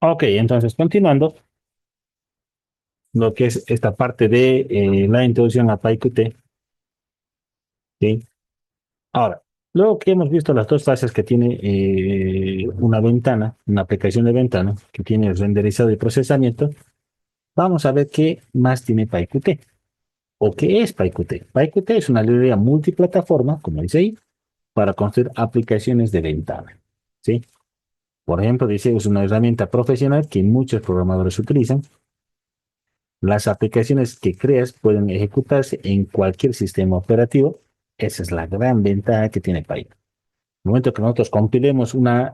Ok, entonces continuando, lo que es esta parte de la introducción a PyQt, ¿sí? Ahora, luego que hemos visto las dos fases que tiene una ventana, una aplicación de ventana, que tiene el renderizado y procesamiento, vamos a ver qué más tiene PyQt, o qué es PyQt. PyQt es una librería multiplataforma, como dice ahí, para construir aplicaciones de ventana, ¿sí? Por ejemplo, dice, es una herramienta profesional que muchos programadores utilizan. Las aplicaciones que creas pueden ejecutarse en cualquier sistema operativo. Esa es la gran ventaja que tiene Python. En el momento que nosotros compilemos digamos,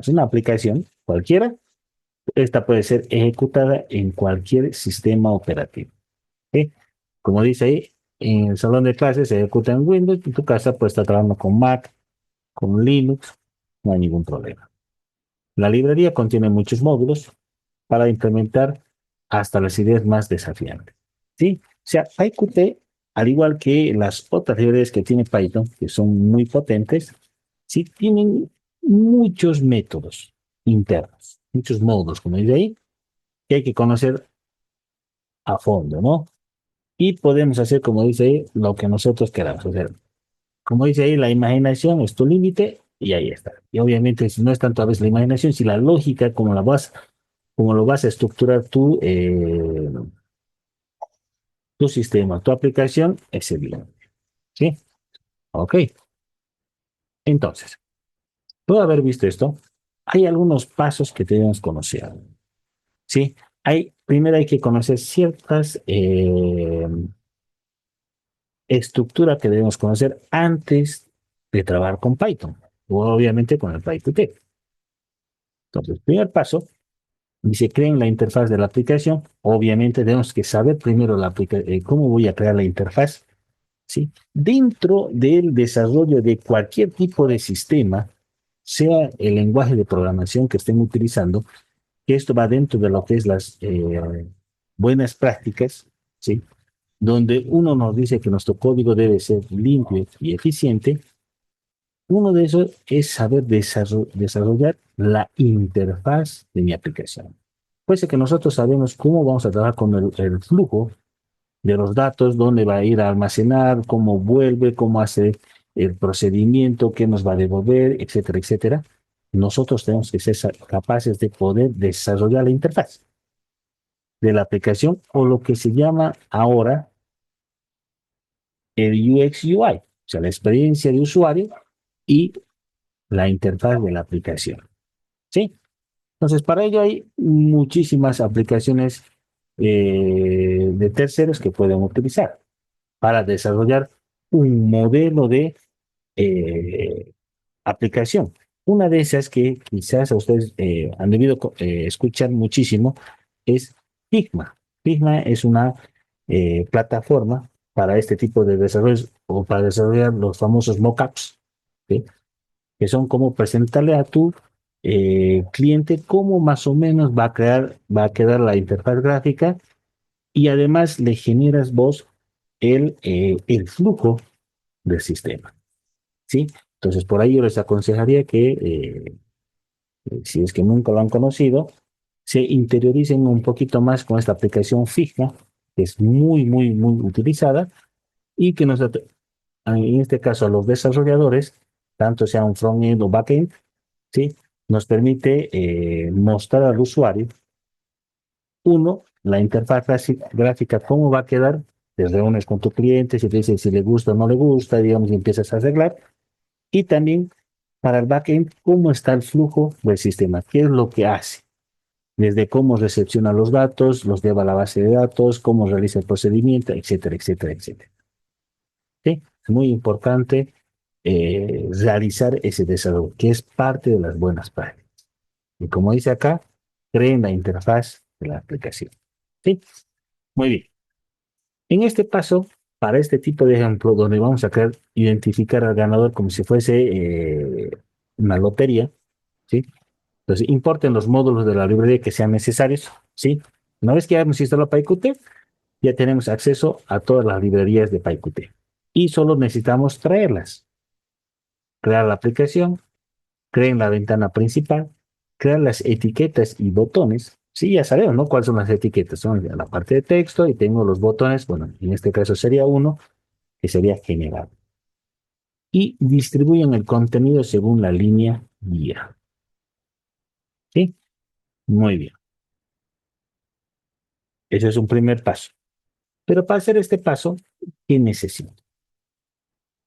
una aplicación cualquiera, esta puede ser ejecutada en cualquier sistema operativo. ¿Sí? Como dice ahí, en el salón de clases se ejecuta en Windows, en tu casa puede estar trabajando con Mac, con Linux, no hay ningún problema. La librería contiene muchos módulos para implementar hasta las ideas más desafiantes. ¿Sí? O sea, PyQt, al igual que las otras librerías que tiene Python, que son muy potentes, sí tienen muchos métodos internos, muchos módulos, como dice ahí, que hay que conocer a fondo, ¿no? Y podemos hacer, como dice ahí, lo que nosotros queramos hacer. Como dice ahí, la imaginación es tu límite y ahí está. Y obviamente, si no es tanto a veces la imaginación, si la lógica, como lo vas a estructurar tu sistema, tu aplicación, es evidente. ¿Sí? Ok. Entonces, luego de haber visto esto, hay algunos pasos que debemos conocer. ¿Sí? Primero hay que conocer ciertas estructuras que debemos conocer antes de trabajar con Python, o obviamente con el PyQt. Entonces, primer paso, dice, creen la interfaz de la aplicación. Obviamente tenemos que saber primero cómo voy a crear la interfaz. ¿Sí? Dentro del desarrollo de cualquier tipo de sistema, sea el lenguaje de programación que estén utilizando, que esto va dentro de lo que es las buenas prácticas, ¿sí? Donde uno nos dice que nuestro código debe ser limpio y eficiente. Uno de esos es saber desarrollar la interfaz de mi aplicación. Puede ser que nosotros sabemos cómo vamos a trabajar con el flujo de los datos, dónde va a ir a almacenar, cómo vuelve, cómo hace el procedimiento, qué nos va a devolver, etcétera, etcétera. Nosotros tenemos que ser capaces de poder desarrollar la interfaz de la aplicación o lo que se llama ahora el UX UI, o sea, la experiencia de usuario y la interfaz de la aplicación. ¿Sí? Entonces, para ello hay muchísimas aplicaciones de terceros que pueden utilizar para desarrollar un modelo de eh, aplicación. Una de esas que quizás a ustedes han debido escuchar muchísimo es Figma. Figma es una plataforma para este tipo de desarrollos o para desarrollar los famosos mockups, ¿sí? Que son como presentarle a tu cliente cómo más o menos va a quedar la interfaz gráfica y además le generas vos el flujo del sistema, ¿sí? Entonces, por ahí yo les aconsejaría que, si es que nunca lo han conocido, se interioricen un poquito más con esta aplicación Figma, que es muy, muy, muy utilizada y que en este caso a los desarrolladores, tanto sea un front-end o back-end, ¿sí? Nos permite mostrar al usuario, uno, la interfaz gráfica, cómo va a quedar, te reúnes con tu cliente, si te dice si le gusta o no le gusta, digamos, y empiezas a arreglar, y también para el backend, cómo está el flujo del sistema, qué es lo que hace, desde cómo recepciona los datos, los lleva a la base de datos, cómo realiza el procedimiento, etcétera, etcétera, etcétera. ¿Sí? Es muy importante realizar ese desarrollo, que es parte de las buenas prácticas. Y como dice acá, creen la interfaz de la aplicación. ¿Sí? Muy bien. En este paso, para este tipo de ejemplo, donde vamos a querer identificar al ganador como si fuese una lotería, ¿sí? Entonces, importen los módulos de la librería que sean necesarios, ¿sí? Una vez que ya hemos instalado PyQt, ya tenemos acceso a todas las librerías de PyQt. Y solo necesitamos traerlas, crear la aplicación, creen la ventana principal, crear las etiquetas y botones. Sí, ya sabemos, ¿no? ¿Cuáles son las etiquetas? Son la parte de texto y tengo los botones. Bueno, en este caso sería uno, que sería general. Y distribuyen el contenido según la línea guía. ¿Sí? Muy bien. Ese es un primer paso. Pero para hacer este paso, ¿qué necesito?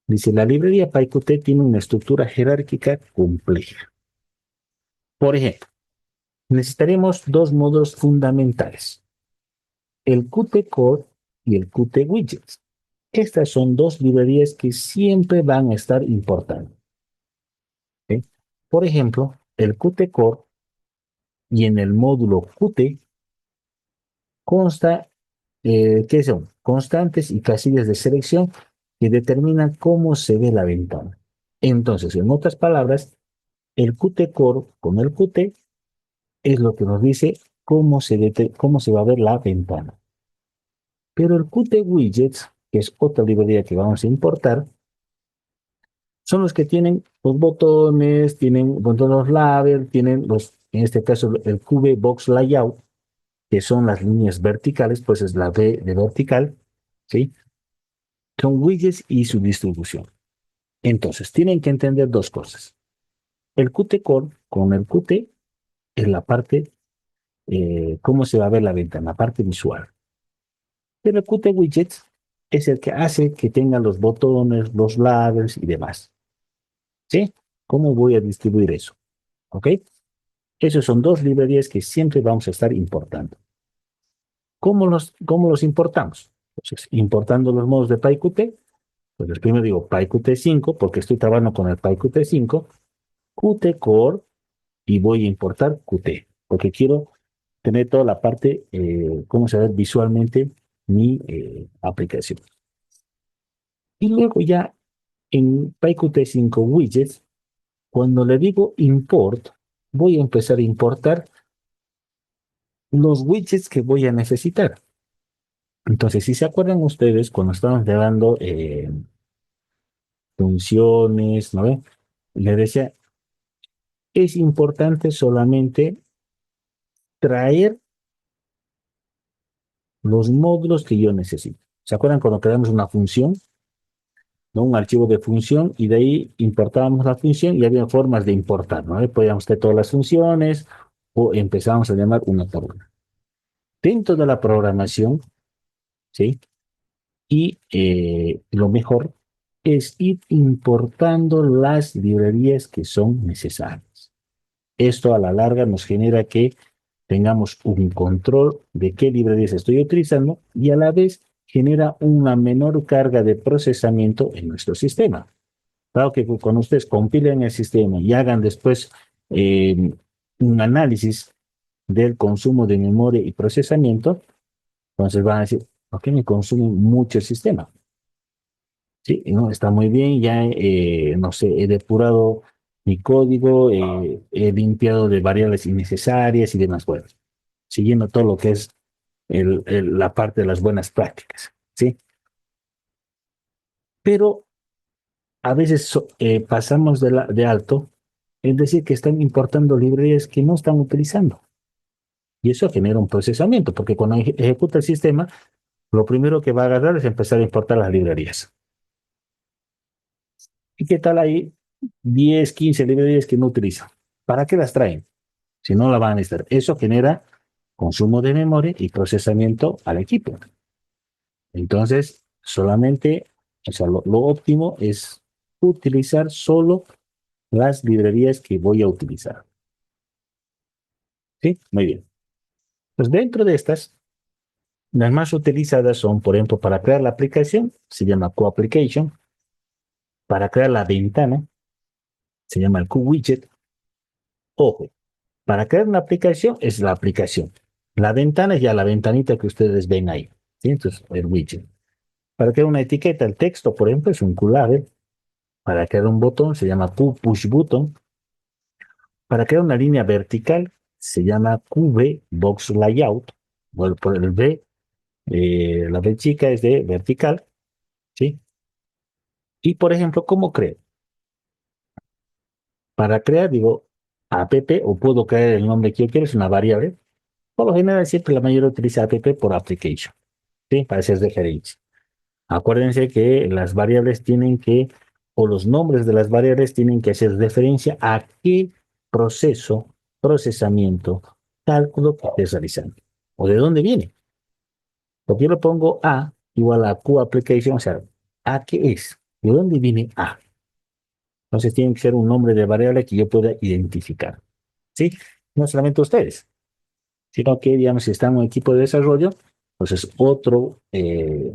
Dice, la librería PyQt tiene una estructura jerárquica compleja. Por ejemplo, necesitaremos dos módulos fundamentales, el Qt Core y el Qt Widgets. Estas son dos librerías que siempre van a estar importando. ¿Sí? Por ejemplo, el Qt Core y en el módulo Qt consta, ¿qué son? Constantes y casillas de selección que determinan cómo se ve la ventana. Entonces, en otras palabras, el Qt Core con el Qt es lo que nos dice cómo se va a ver la ventana. Pero el Qt Widgets, que es otra librería que vamos a importar, son los que tienen los botones, tienen los labels, tienen los, en este caso, el Cube Box Layout, que son las líneas verticales, pues es la V de vertical, ¿sí? Son widgets y su distribución. Entonces, tienen que entender dos cosas. El Qt Core con el Qt es la parte, cómo se va a ver la ventana, la parte visual. Pero el Qt Widgets es el que hace que tengan los botones, los labels y demás. ¿Sí? ¿Cómo voy a distribuir eso? ¿Ok? Esos son dos librerías que siempre vamos a estar importando. ¿Cómo los importamos? Entonces, importando los modos de PyQt, pues primero digo PyQt 5, porque estoy trabajando con el PyQt 5, Qt Core, y voy a importar Qt, porque quiero tener toda la parte, cómo se ve visualmente mi aplicación. Y luego ya en PyQt 5 Widgets, cuando le digo import, voy a empezar a importar los widgets que voy a necesitar. Entonces, si se acuerdan ustedes, cuando estábamos llevando funciones, ¿no ven? Le decía, es importante solamente traer los módulos que yo necesito. ¿Se acuerdan cuando creamos una función? ¿No? Un archivo de función y de ahí importábamos la función y había formas de importar, ¿no? Podíamos tener todas las funciones o empezábamos a llamar una por una. Dentro de la programación, ¿sí? Y lo mejor es ir importando las librerías que son necesarias. Esto a la larga nos genera que tengamos un control de qué librerías estoy utilizando y a la vez genera una menor carga de procesamiento en nuestro sistema. Claro que cuando ustedes compilen el sistema y hagan después eh, un análisis del consumo de memoria y procesamiento, entonces van a decir, ¿por qué me consume mucho el sistema? Sí, no, está muy bien, ya, no sé, he depurado mi código, he limpiado de variables innecesarias y demás, bueno, siguiendo todo lo que es la parte de las buenas prácticas, ¿sí? Pero a veces pasamos de alto, es decir, que están importando librerías que no están utilizando. Y eso genera un procesamiento, porque cuando ejecuta el sistema, lo primero que va a agarrar es empezar a importar las librerías. ¿Y qué tal ahí? 10, 15 librerías que no utilizan. ¿Para qué las traen? Si no la van a necesitar. Eso genera consumo de memoria y procesamiento al equipo. Entonces, solamente, o sea, lo óptimo es utilizar solo las librerías que voy a utilizar. ¿Sí? Muy bien. Pues dentro de estas, las más utilizadas son, por ejemplo, para crear la aplicación, se llama QApplication. Para crear la ventana, se llama el QWidget. Ojo, para crear una aplicación es la aplicación. La ventana es ya la ventanita que ustedes ven ahí. ¿Sí? Entonces, el widget. Para crear una etiqueta, el texto, por ejemplo, es un QLabel. Para crear un botón, se llama QPushButton. Para crear una línea vertical, se llama QVBoxLayout. Bueno, por el V, la V chica es de vertical. ¿Sí? Y, por ejemplo, ¿cómo creo? Para crear, digo, app o puedo crear el nombre que yo quiero, es una variable. Por lo general, siempre la mayoría utiliza app por application, ¿sí? Para hacer referencia. Acuérdense que las variables tienen que, o los nombres de las variables tienen que hacer referencia a qué proceso, procesamiento, cálculo que estés realizando. ¿O de dónde viene? Porque yo le pongo A igual a Q application, o sea, ¿A qué es? ¿De dónde viene A? Entonces tiene que ser un nombre de variable que yo pueda identificar. ¿Sí? No solamente ustedes, sino que, digamos, si está en un equipo de desarrollo, pues es otro que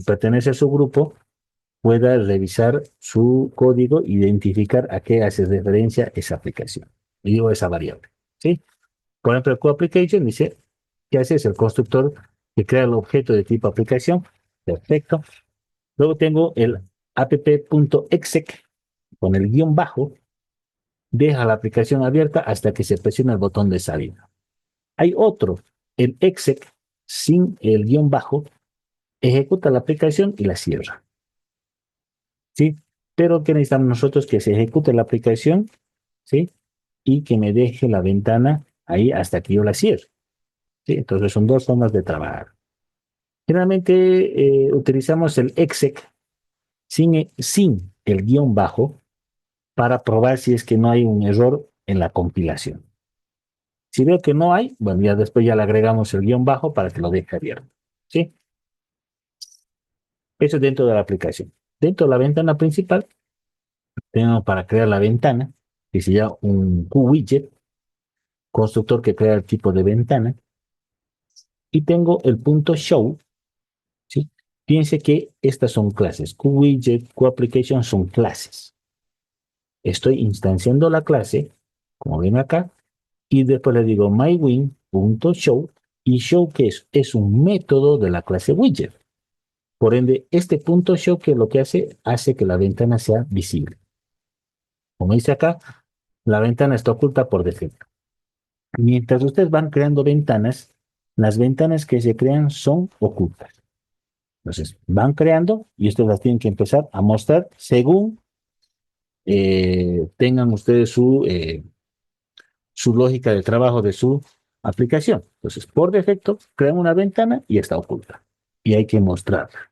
pertenece a su grupo, pueda revisar su código, identificar a qué hace referencia esa aplicación. Y digo esa variable. ¿Sí? Por ejemplo, el coApplication dice que hace es el constructor que crea el objeto de tipo aplicación. Perfecto. Luego tengo el app.exec con el guión bajo, deja la aplicación abierta hasta que se presiona el botón de salida. Hay otro, el exec, sin el guión bajo, ejecuta la aplicación y la cierra. ¿Sí? Pero ¿qué necesitamos nosotros? Que se ejecute la aplicación, ¿sí? Y que me deje la ventana ahí hasta que yo la cierre. ¿Sí? Entonces son dos formas de trabajar. Generalmente utilizamos el exec sin el guión bajo para probar si es que no hay un error en la compilación. Si veo que no hay, bueno, ya después ya le agregamos el guión bajo para que lo deje abierto. ¿Sí? Eso es dentro de la aplicación. Dentro de la ventana principal, tenemos para crear la ventana, que se llama un QWidget, constructor que crea el tipo de ventana. Y tengo el punto show, ¿sí? Piense que estas son clases. QWidget, QApplication son clases. Estoy instanciando la clase, como ven acá, y después le digo mywin.show, y show que es un método de la clase widget. Por ende, este punto show que lo que hace que la ventana sea visible. Como dice acá, la ventana está oculta por defecto. Mientras ustedes van creando ventanas, las ventanas que se crean son ocultas. Entonces, van creando y ustedes las tienen que empezar a mostrar según tengan ustedes su lógica de trabajo de su aplicación. Entonces, por defecto, crean una ventana y está oculta. Y hay que mostrarla.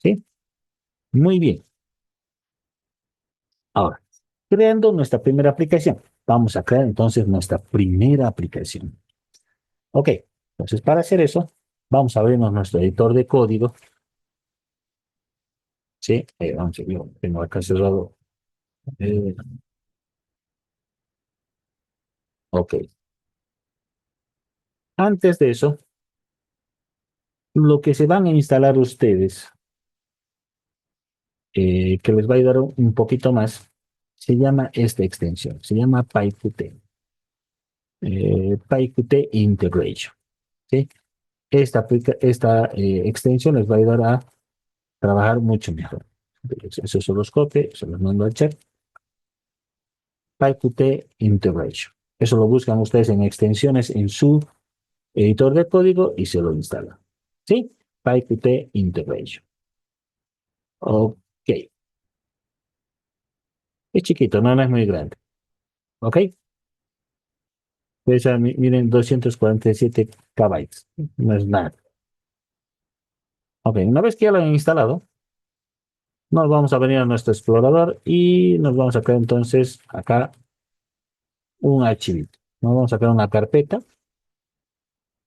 ¿Sí? Muy bien. Ahora, creando nuestra primera aplicación. Vamos a crear entonces nuestra primera aplicación. Ok, entonces para hacer eso, vamos a abrirnos nuestro editor de código. Sí, vamos a ver, tengo acá cerrado. Eh, ok, antes de eso, lo que se van a instalar ustedes, que les va a ayudar un poquito más, se llama esta extensión, se llama PyQt, PyQt Integration. ¿Sí? Esta extensión les va a ayudar a trabajar mucho mejor. Eso se los copio, se los mando al chat. PyQt Integration. Eso lo buscan ustedes en extensiones en su editor de código y se lo instalan. ¿Sí? PyQt Integration. Ok. Es chiquito, no es muy grande. ¿Ok? Pesa, miren, 247 KB. No es nada. Ok, una vez que ya lo han instalado, nos vamos a venir a nuestro explorador y nos vamos a crear entonces acá un archivito. Nos vamos a crear una carpeta,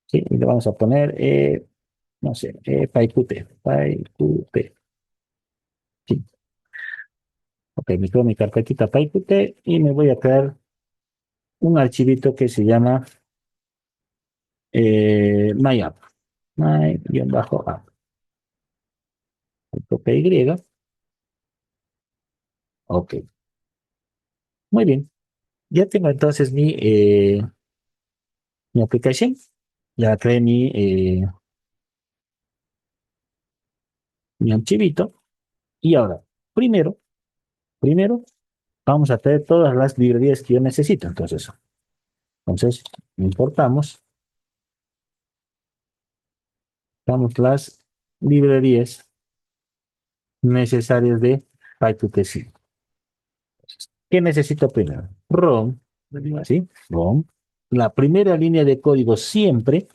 ¿sí? Y le vamos a poner, no sé, PyQt. Sí. Ok, me creo mi carpetita PyQt y me voy a crear un archivito que se llama myapp. My-app. PY. Ok, muy bien. Ya tengo entonces mi aplicación. Ya creé mi archivito. Y ahora, primero, vamos a traer todas las librerías que yo necesito. Entonces importamos, damos las librerías necesarias de PyQt. ¿Qué necesito primero? ROM, le digo así, ROM. La primera línea de código siempre,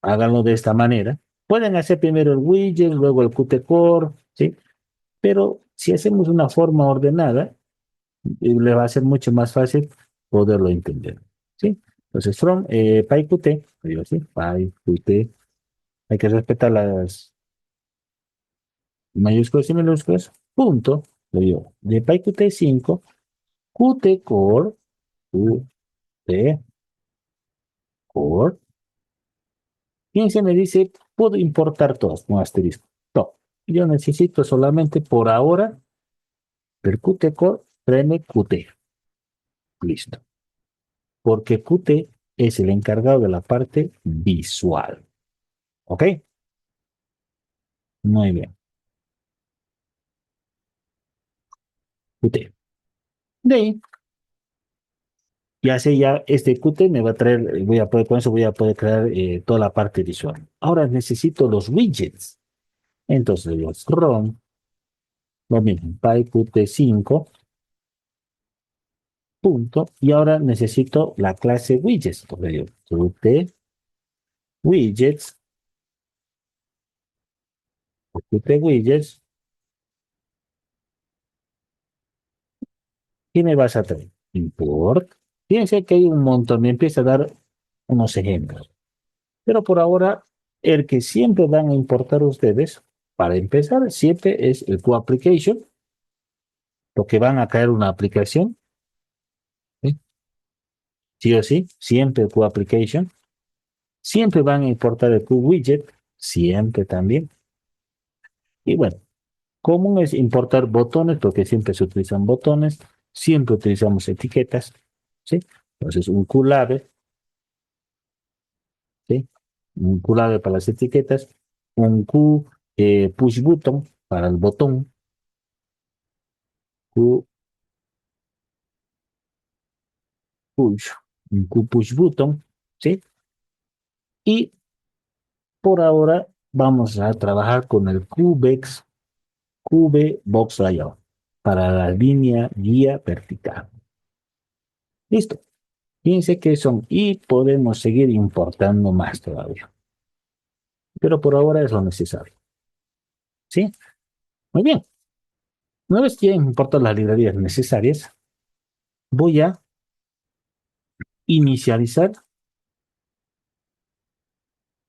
háganlo de esta manera. Pueden hacer primero el widget, luego el Qt Core, ¿sí? Pero si hacemos una forma ordenada, le va a ser mucho más fácil poderlo entender, ¿sí? Entonces, from PyQt, le digo así, PyQt, hay que respetar las mayúsculas y minúsculas, punto, le digo, de PyQt 5, Qt Core, Qt Core, ¿quién se me dice? Puedo importar todas con asterisco. No, yo necesito solamente por ahora del Qt Core, tráeme Qt. Listo. Porque Qt es el encargado de la parte visual. ¿Ok? Muy bien. Qt. De ahí, ya sé, ya este Qt me va a traer, voy a poder, con eso voy a poder crear toda la parte visual. Ahora necesito los widgets. Entonces, los ROM, lo mismo, PyQt 5, punto, y ahora necesito la clase widgets. Entonces, digo, Qt widgets, Qt widgets, ¿qué me vas a traer? Import. Fíjense que hay un montón, me empieza a dar unos ejemplos. Pero por ahora, el que siempre van a importar ustedes, para empezar, siempre es el QApplication, lo que van a caer una aplicación, ¿sí? Sí o sí, siempre el QApplication. Siempre van a importar el QWidget, siempre también. Y bueno, común es importar botones, porque siempre se utilizan botones, siempre utilizamos etiquetas, ¿sí? Entonces, un QLabel, ¿sí? Un QLabel para las etiquetas, un Q push button para el botón, Q push, un Q push button, ¿sí? Y por ahora vamos a trabajar con el QBEX, QB Box Layout para la línea guía vertical. Listo. Fíjense que son y podemos seguir importando más todavía. Pero por ahora es lo necesario. ¿Sí? Muy bien. Una vez que ya importo las librerías necesarias, voy a inicializar.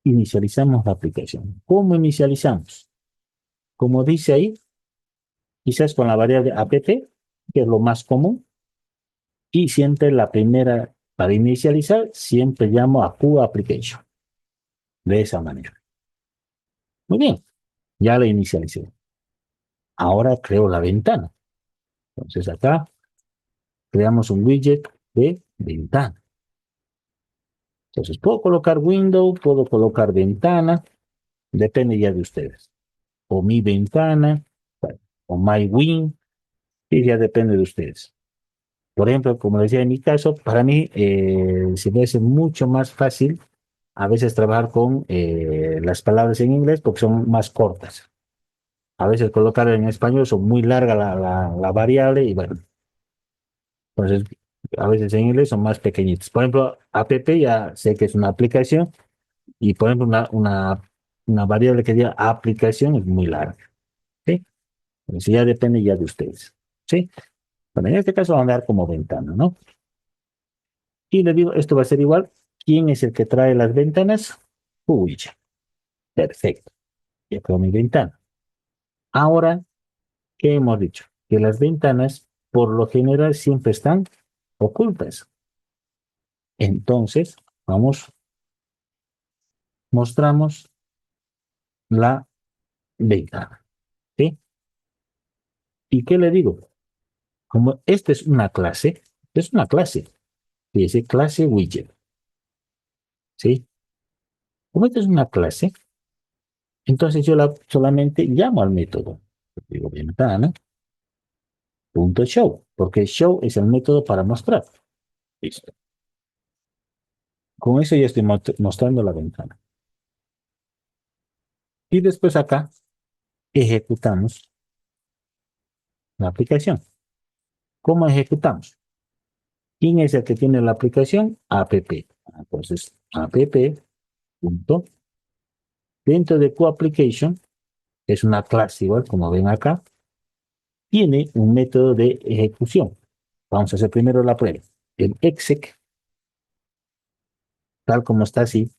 Inicializamos la aplicación. ¿Cómo inicializamos? Como dice ahí, quizás con la variable app, que es lo más común, y siempre la primera, para inicializar, siempre llamo a QApplication. De esa manera. Muy bien, ya la inicialicé. Ahora creo la ventana. Entonces acá creamos un widget de ventana. Entonces puedo colocar window, puedo colocar ventana, depende ya de ustedes. O mi ventana, o my win, y ya depende de ustedes. Por ejemplo, como decía en mi caso, para mí se me hace mucho más fácil a veces trabajar con las palabras en inglés porque son más cortas. A veces colocar en español son muy larga la variable y bueno, entonces a veces en inglés son más pequeñitos. Por ejemplo, app ya sé que es una aplicación y por ejemplo una variable que diga aplicación es muy larga. ¿Sí? Entonces ya depende ya de ustedes. ¿Sí? Bueno, en este caso van a dar como ventana, ¿no? Y le digo, esto va a ser igual. ¿Quién es el que trae las ventanas? Uy, ya. Perfecto. Ya creo mi ventana. Ahora, ¿qué hemos dicho? Que las ventanas, por lo general, siempre están ocultas. Entonces, vamos, mostramos la ventana. ¿Sí? ¿Y qué le digo? Como esta es una clase, dice clase widget. ¿Sí? Como esta es una clase, entonces yo solamente llamo al método. Digo ventana. Punto show, porque show es el método para mostrar. Listo. Con eso ya estoy mostrando la ventana. Y después acá ejecutamos la aplicación. ¿Cómo ejecutamos? ¿Quién es el que tiene la aplicación? App. Entonces, app. Punto. Dentro de QApplication, es una clase igual, como ven acá, tiene un método de ejecución. Vamos a hacer primero la prueba. El exec, tal como está así,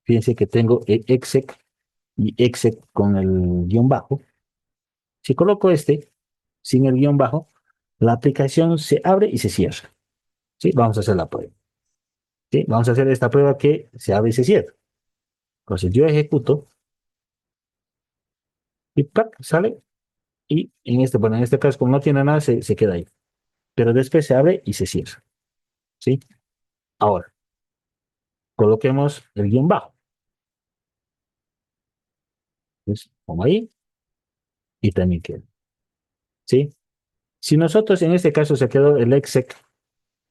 fíjense que tengo el exec y exec con el guión bajo. Si coloco este sin el guión bajo, la aplicación se abre y se cierra. ¿Sí? Vamos a hacer la prueba. ¿Sí? Vamos a hacer esta prueba que se abre y se cierra. Entonces yo ejecuto y ¡pac! Sale y bueno, en este caso como no tiene nada se queda ahí. Pero después se abre y se cierra. ¿Sí? Ahora, coloquemos el guión bajo. Entonces, pongo ahí y también queda. ¿Sí? Si nosotros en este caso se quedó el exec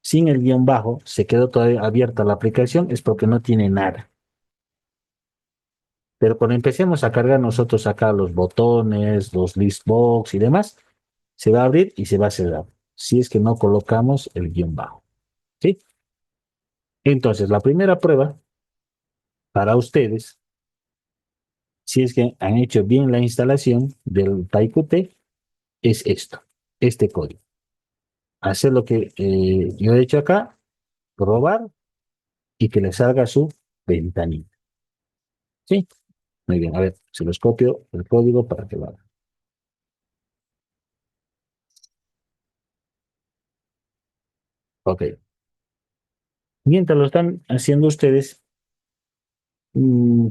sin el guión bajo, se quedó todavía abierta la aplicación, es porque no tiene nada. Pero cuando empecemos a cargar nosotros acá los botones, los list box y demás, se va a abrir y se va a cerrar. Si es que no colocamos el guión bajo. ¿Sí? Entonces, la primera prueba para ustedes, si es que han hecho bien la instalación del PyQt, es esto, este código. Hacer lo que yo he hecho acá, probar y que le salga su ventanita. ¿Sí? Muy bien, a ver, se los copio el código para que lo hagan. Ok. Mientras lo están haciendo ustedes,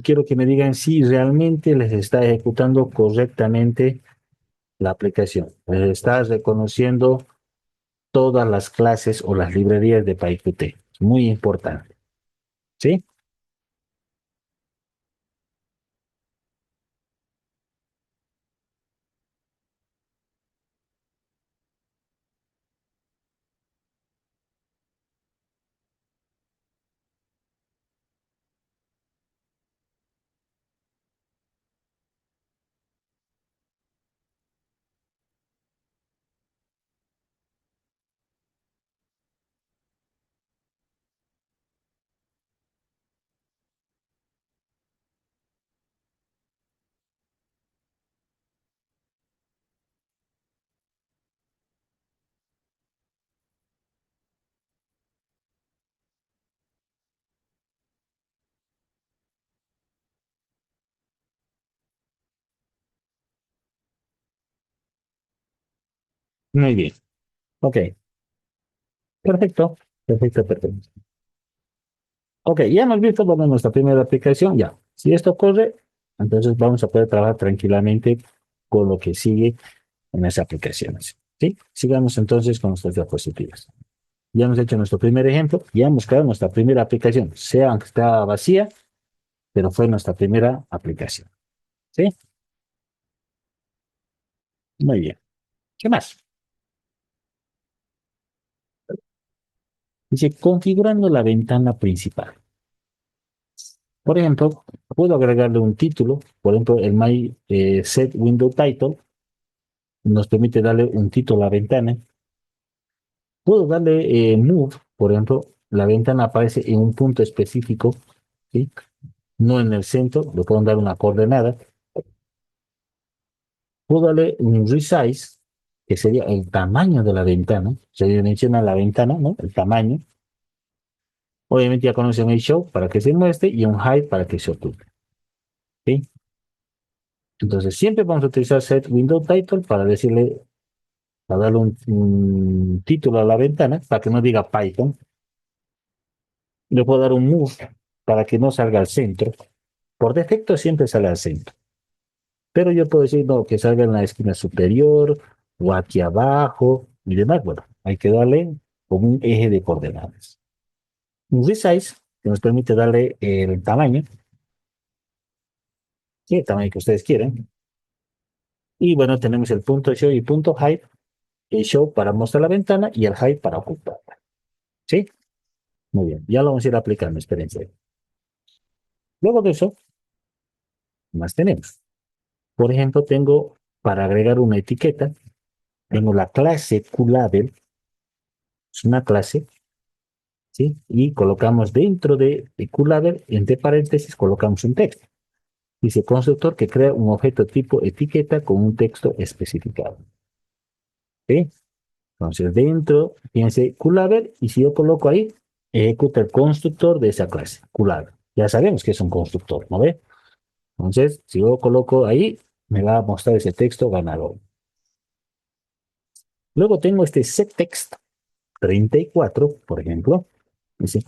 quiero que me digan si realmente les está ejecutando correctamente la aplicación. Les está reconociendo todas las clases o las librerías de PyQt. Es muy importante. ¿Sí? Muy bien. Ok. Perfecto. Perfecto, perfecto. Ok, ya hemos visto bueno, nuestra primera aplicación. Ya. Si esto corre, entonces vamos a poder trabajar tranquilamente con lo que sigue en las aplicaciones. ¿Sí? Sigamos entonces con nuestras diapositivas. Ya hemos hecho nuestro primer ejemplo, ya hemos creado nuestra primera aplicación, sea aunque está vacía, pero fue nuestra primera aplicación. ¿Sí? Muy bien. ¿Qué más? Dice, configurando la ventana principal. Por ejemplo, puedo agregarle un título, por ejemplo, el My Set Window Title nos permite darle un título a la ventana. Puedo darle Move, por ejemplo, la ventana aparece en un punto específico, ¿sí? No en el centro, le puedo dar una coordenada. Puedo darle un Resize, que sería el tamaño de la ventana, se dimensiona la ventana, ¿no? El tamaño. Obviamente ya conocen el Show para que se muestre y un Hide para que se oculte, ¿sí? Entonces siempre vamos a utilizar Set Window Title para decirle, para darle un título a la ventana, para que no diga Python. Le puedo dar un Move para que no salga al centro. Por defecto siempre sale al centro. Pero yo puedo decir, no, que salga en la esquina superior o aquí abajo y demás. Bueno, hay que darle como un eje de coordenadas. Un resize que nos permite darle el tamaño, ¿sí? El tamaño que ustedes quieran. Y bueno, tenemos el punto show y punto hide. El show para mostrar la ventana y el hide para ocultarla. ¿Sí? Muy bien, ya lo vamos a ir aplicando, espérense. Luego de eso, ¿qué más tenemos? Por ejemplo, tengo para agregar una etiqueta. Tengo la clase QLabel, es una clase, ¿sí? Y colocamos dentro de QLabel, entre paréntesis, colocamos un texto. Dice constructor que crea un objeto tipo etiqueta con un texto especificado. ¿Sí? Entonces, dentro, fíjense, QLabel, y si yo coloco ahí, ejecuta el constructor de esa clase, QLabel. Ya sabemos que es un constructor, ¿no ve? Entonces, si yo coloco ahí, me va a mostrar ese texto ganador. Luego tengo este setText 34, por ejemplo, dice,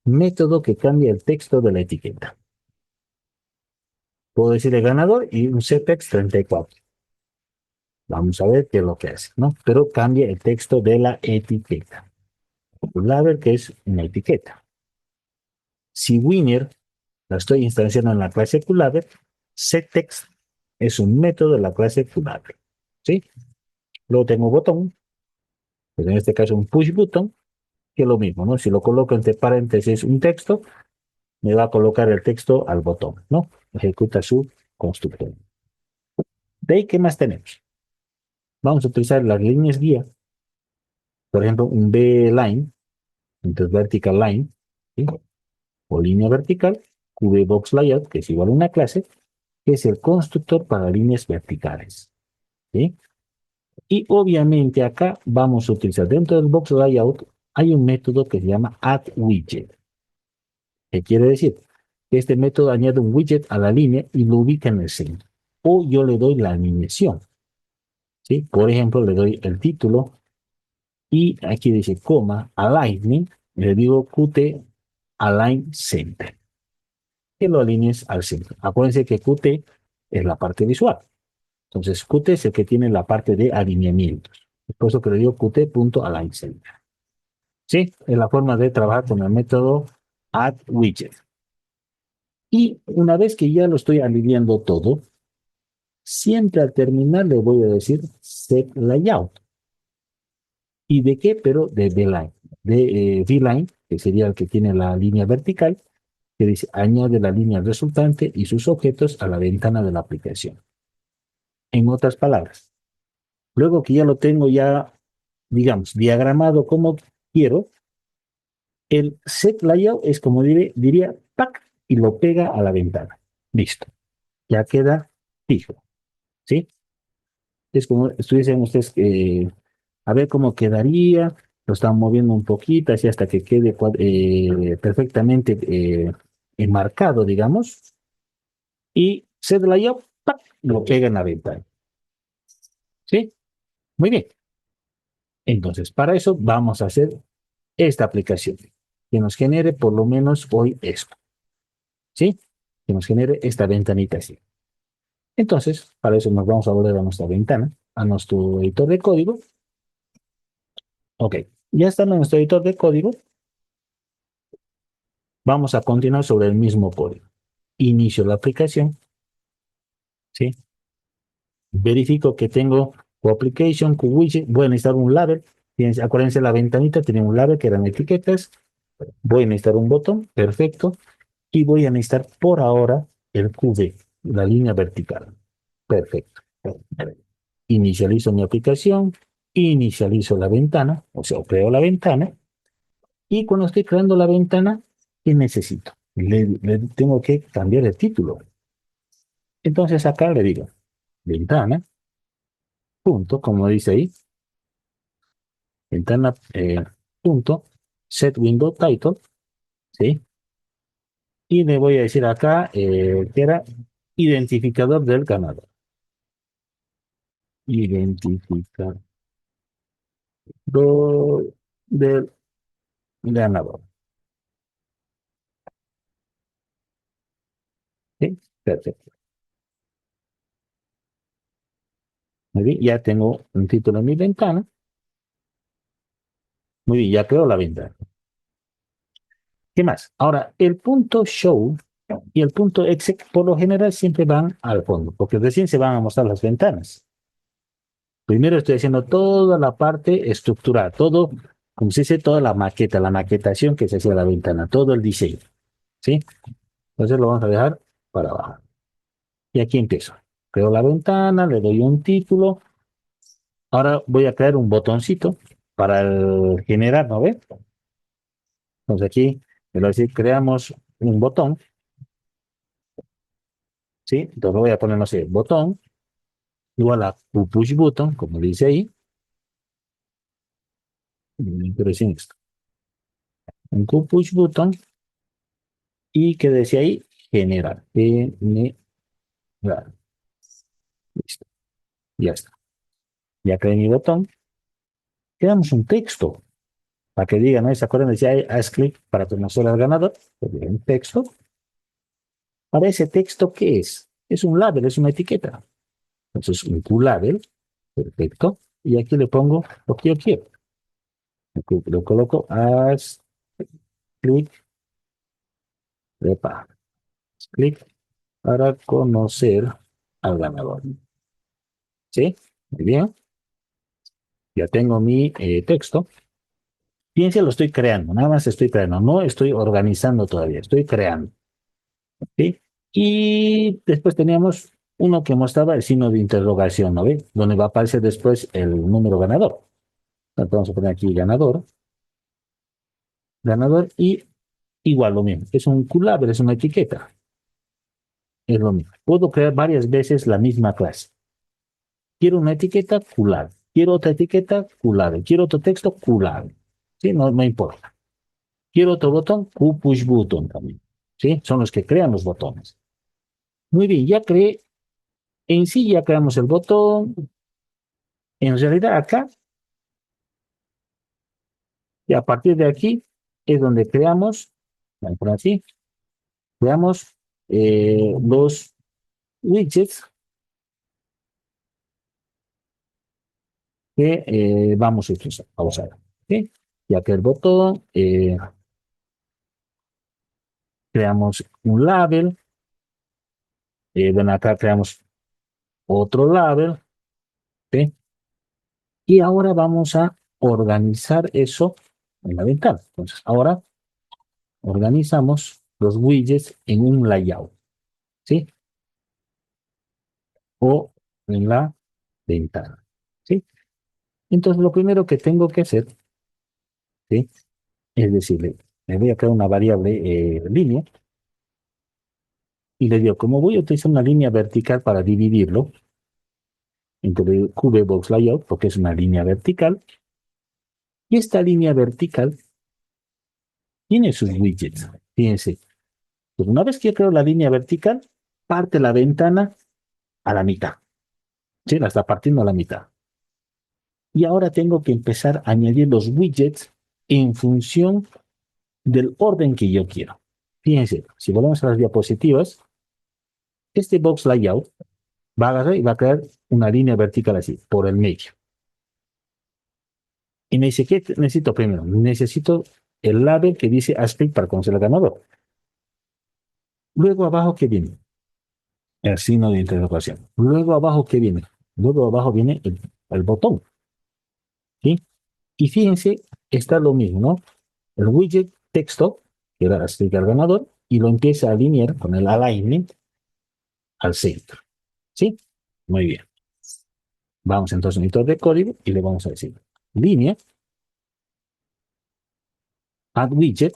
método que cambia el texto de la etiqueta. Puedo decirle ganador y un setText 34. Vamos a ver qué es lo que hace, ¿no? Pero cambia el texto de la etiqueta. Label, que es una etiqueta. Si winner la estoy instanciando en la clase QLabel, setText es un método de la clase QLabel. ¿Sí? Luego tengo botón, pues en este caso un push button, que es lo mismo, ¿no? Si lo coloco entre paréntesis un texto, me va a colocar el texto al botón, ¿no? Ejecuta su constructor. De ahí, ¿qué más tenemos? Vamos a utilizar las líneas guía, por ejemplo, un B-line, entonces vertical line, ¿sí? O línea vertical, QBox layout, que es igual a una clase, que es el constructor para líneas verticales, ¿sí? Y obviamente acá vamos a utilizar dentro del box layout, hay un método que se llama addWidget. ¿Qué quiere decir? Que este método añade un widget a la línea y lo ubica en el centro. O yo le doy la alineación, ¿sí? Por ejemplo, le doy el título y aquí dice coma, alignment, le digo Qt align center. Que lo alinees al centro. Acuérdense que Qt es la parte visual. Entonces, Qt es el que tiene la parte de alineamientos. Es por eso que le digo Qt.align center. ¿Sí? Es la forma de trabajar con el método addWidget. Y una vez que ya lo estoy alineando todo, siempre al terminar le voy a decir set layout. ¿Y de qué? Pero de V-line. De V-line, que sería el que tiene la línea vertical, que dice añade la línea resultante y sus objetos a la ventana de la aplicación. En otras palabras, luego que ya lo tengo ya, digamos, diagramado como quiero, el set layout es como diría, ¡pac! Y lo pega a la ventana. Listo. Ya queda fijo. ¿Sí? Es como estuviesen ustedes, a ver cómo quedaría, lo están moviendo un poquito, así hasta que quede perfectamente enmarcado, digamos, y set layout, ¡pac! Lo pega en la ventana. ¿Sí? Muy bien. Entonces, para eso vamos a hacer esta aplicación, que nos genere por lo menos hoy esto. ¿Sí? Que nos genere esta ventanita así. Entonces, para eso nos vamos a volver a nuestra ventana, a nuestro editor de código. Ok, ya estando en nuestro editor de código, vamos a continuar sobre el mismo código. Inicio la aplicación, ¿sí? Verifico que tengo co-application, co-widget, voy a necesitar un label. Fíjense, acuérdense, la ventanita tiene un label que eran etiquetas. Voy a necesitar un botón, perfecto. Y voy a necesitar por ahora el QV, la línea vertical. Perfecto. Inicializo mi aplicación, inicializo la ventana, o sea, creo la ventana. Y cuando estoy creando la ventana, ¿qué necesito? Le tengo que cambiar el título. Entonces acá le digo, ventana, punto, como dice ahí, ventana, punto, set window title, ¿sí? Y le voy a decir acá que era identificador del ganador. Identificador del ganador. ¿Sí? Perfecto. Muy bien, ya tengo un título en mi ventana. Muy bien, ya creo la ventana. ¿Qué más? Ahora, el punto show y el punto exec por lo general siempre van al fondo, porque recién se van a mostrar las ventanas. Primero estoy haciendo toda la parte estructural, todo, como se dice, toda la maqueta, la maquetación que se hacía de la ventana, todo el diseño. ¿Sí? Entonces lo vamos a dejar para abajo. Y aquí empiezo. Creo la ventana, le doy un título Ahora voy a crear un botoncito para el generar, ¿no ve? Entonces aquí, me lo decir, creamos un botón, ¿sí? Entonces lo voy a poner, no sé, botón igual a push button, como dice ahí. Pero sin esto. Un push button y que decía ahí, generar. Generar. Listo. Ya está. Ya creé mi botón. Creamos un texto para que diga, ¿no? ¿Se acuerdan? Decía, haz clic para conocer al ganador. Pues, un texto. Para ese texto, ¿qué es? Es un label, es una etiqueta. Entonces, un QLabel, perfecto. Y aquí le pongo lo que yo quiero. Lo coloco, haz clic, epa, haz clic para conocer al ganador. ¿Sí? Muy bien. Ya tengo mi texto. Fíjense, lo estoy creando, nada más estoy creando, no estoy organizando todavía, estoy creando. ¿Sí? Y después teníamos uno que mostraba el signo de interrogación, ¿no ve? Donde va a aparecer después el número ganador. Entonces vamos a poner aquí ganador, ganador y igual lo mismo. Es un QLabel, es una etiqueta. Es lo mismo. Puedo crear varias veces la misma clase. Quiero una etiqueta QLabel. Quiero otra etiqueta QLabel. Quiero otro texto QLabel. ¿Sí? No, no importa. Quiero otro botón QPush button también. ¿Sí? Son los que crean los botones. Muy bien, ya creé. En sí ya creamos el botón. En realidad acá, y a partir de aquí, es donde creamos, vamos a poner así, creamos los widgets que vamos a usar. ¿Sí? Ya que el botón, creamos un label, bueno, acá creamos otro label, ¿sí? Y ahora vamos a organizar eso en la ventana. Entonces, ahora organizamos los widgets en un layout, ¿sí? O en la ventana, ¿sí? Entonces, lo primero que tengo que hacer, ¿sí? Es decirle, le voy a crear una variable línea y le digo, como voy a utilizar una línea vertical para dividirlo entre QBox Layout, porque es una línea vertical, y esta línea vertical tiene sus widgets. Fíjense, pues una vez que yo creo la línea vertical, parte la ventana a la mitad. Sí, la está partiendo a la mitad. Y ahora tengo que empezar a añadir los widgets en función del orden que yo quiero. Fíjense, si volvemos a las diapositivas, este box layout va a agarrar y va a crear una línea vertical así, por el medio. Y me dice, ¿qué necesito primero? Necesito el label que dice aspect para conocer al ganador. Luego abajo, ¿qué viene? El signo de interrogación. Luego abajo, ¿qué viene? Luego abajo viene el botón. ¿Sí? Y fíjense, está lo mismo, ¿no? El widget texto, que era aspect al ganador, y lo empieza a alinear con el alignment al centro. ¿Sí? Muy bien. Vamos entonces a un editor de código y le vamos a decir línea, add widget,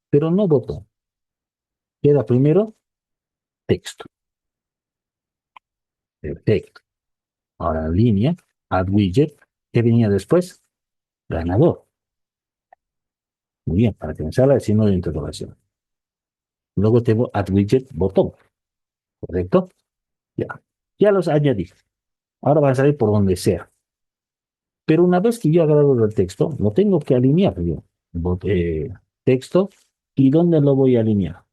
pero no botón. Queda primero texto. Perfecto. Ahora línea, add widget. ¿Qué venía después? Ganador. Muy bien, para que me salga el signo de interrogación. Luego tengo add widget botón. ¿Correcto? Ya. Ya los añadí. Ahora van a salir por donde sea. Pero una vez que yo he agarrado el texto, lo tengo que alinear yo. Texto. ¿Y dónde lo voy a alinear?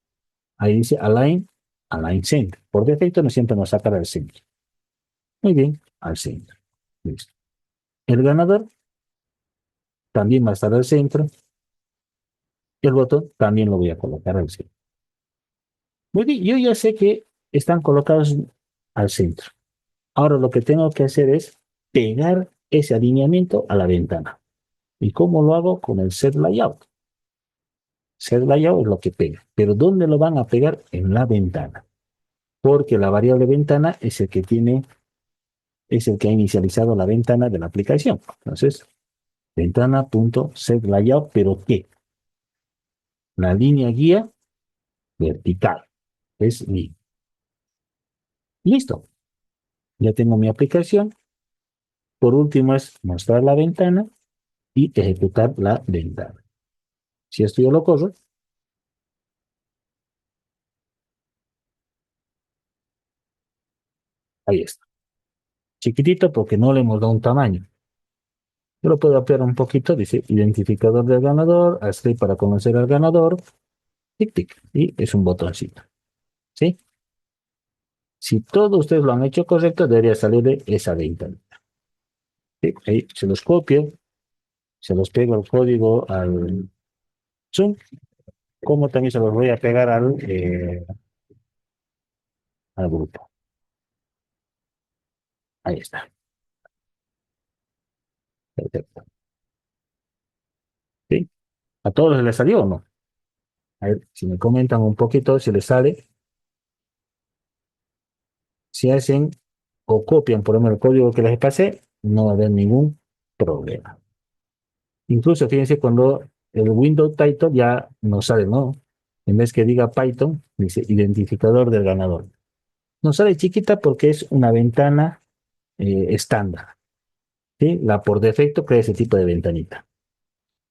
Ahí dice align, align center. Por defecto no siempre nos saca al centro. Muy bien, al centro. Listo. El ganador también va a estar al centro. El botón también lo voy a colocar al centro. Muy bien, yo ya sé que están colocados al centro. Ahora lo que tengo que hacer es pegar ese alineamiento a la ventana. ¿Y cómo lo hago? Con el set layout. Set layout es lo que pega. Pero ¿dónde lo van a pegar? En la ventana. Porque la variable ventana es el que tiene es el que ha inicializado la ventana de la aplicación. Entonces, ventana.setLayout, pero ¿qué? La línea guía vertical. Es mi. Listo. Ya tengo mi aplicación. Por último es mostrar la ventana y ejecutar la ventana. Si esto yo lo corro, ahí está. Chiquitito porque no le hemos dado un tamaño. Yo lo puedo ampliar un poquito, dice identificador del ganador, haz para conocer al ganador, tic, tic, y es un botoncito, ¿sí? Si todos ustedes lo han hecho correcto, debería salir de esa ventana. ¿Sí? Ahí se los copio, se los pego el código al Zoom, como también se los voy a pegar al grupo. Ahí está. Perfecto. ¿Sí? ¿A todos les salió o no? A ver, si me comentan un poquito, si les sale, si hacen o copian, por ejemplo, el código que les pasé, no va a haber ningún problema. Incluso fíjense cuando el Windows Title ya no sale, ¿no? En vez que diga Python, dice identificador del ganador. No sale chiquita porque es una ventana estándar, ¿sí? La por defecto crea ese tipo de ventanita.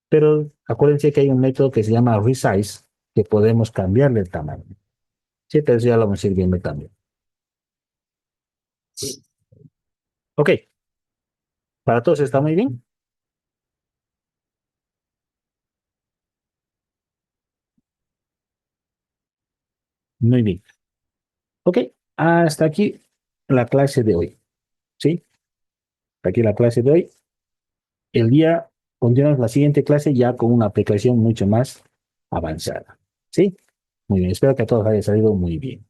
Pero acuérdense que hay un método que se llama resize, que podemos cambiarle el tamaño. Sí, pero eso ya lo vamos a ir viendo también. Ok, para todos está muy bien. Muy bien. Ok, hasta aquí la clase de hoy. ¿Sí? Hasta aquí la clase de hoy. El día continuamos la siguiente clase ya con una aplicación mucho más avanzada. ¿Sí? Muy bien, espero que a todos haya salido muy bien.